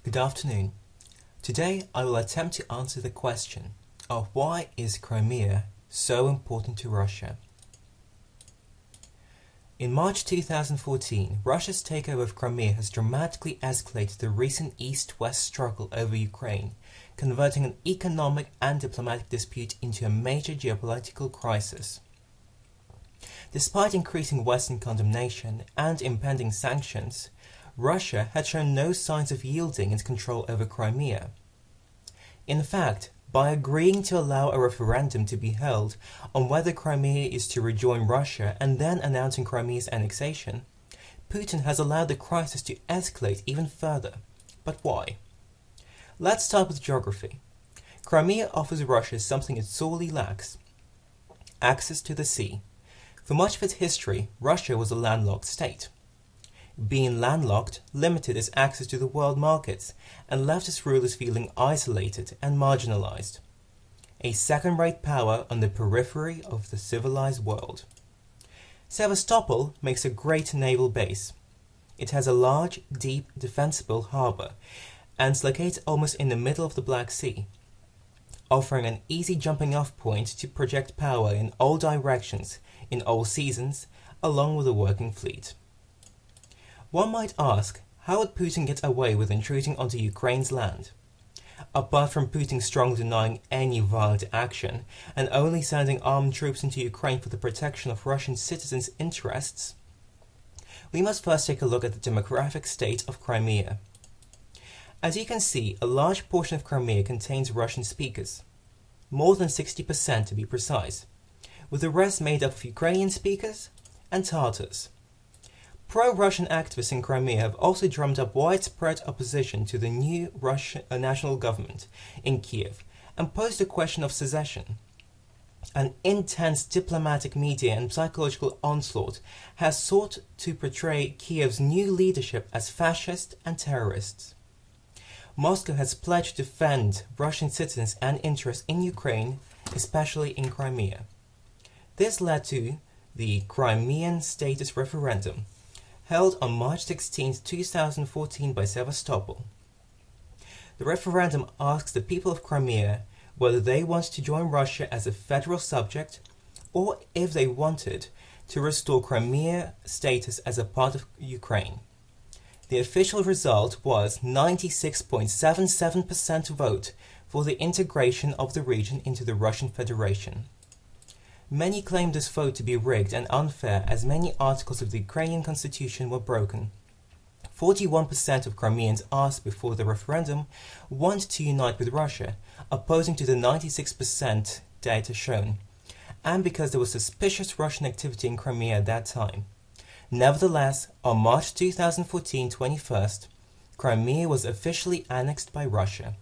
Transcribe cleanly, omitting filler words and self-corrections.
Good afternoon. Today I will attempt to answer the question of why is Crimea so important to Russia. In March 2014, Russia's takeover of Crimea has dramatically escalated the recent East-West struggle over Ukraine, converting an economic and diplomatic dispute into a major geopolitical crisis. Despite increasing Western condemnation and impending sanctions, Russia had shown no signs of yielding its control over Crimea. In fact, by agreeing to allow a referendum to be held on whether Crimea is to rejoin Russia and then announcing Crimea's annexation, Putin has allowed the crisis to escalate even further. But why? Let's start with geography. Crimea offers Russia something it sorely lacks: access to the sea. For much of its history, Russia was a landlocked state. Being landlocked limited its access to the world markets and left its rulers feeling isolated and marginalized, a second-rate power on the periphery of the civilized world. Sevastopol makes a great naval base. It has a large, deep, defensible harbor and is located almost in the middle of the Black Sea, offering an easy jumping-off point to project power in all directions, in all seasons, along with a working fleet. One might ask, how would Putin get away with intruding onto Ukraine's land? Apart from Putin strongly denying any violent action and only sending armed troops into Ukraine for the protection of Russian citizens' interests, we must first take a look at the demographic state of Crimea. As you can see, a large portion of Crimea contains Russian speakers, more than 60% to be precise, with the rest made up of Ukrainian speakers and Tatars. Pro-Russian activists in Crimea have also drummed up widespread opposition to the new Russian national government in Kiev and posed the question of secession. An intense diplomatic, media and psychological onslaught has sought to portray Kiev's new leadership as fascist and terrorists. Moscow has pledged to defend Russian citizens and interests in Ukraine, especially in Crimea. This led to the Crimean Status Referendum, held on March 16, 2014 by Sevastopol. The referendum asks the people of Crimea whether they want to join Russia as a federal subject or if they wanted to restore Crimea status as a part of Ukraine. The official result was 96.77% vote for the integration of the region into the Russian Federation. Many claim this vote to be rigged and unfair as many articles of the Ukrainian constitution were broken. 41% of Crimeans asked before the referendum want to unite with Russia, opposing to the 96% data shown, and because there was suspicious Russian activity in Crimea at that time. Nevertheless, on March 2014, 21st, Crimea was officially annexed by Russia.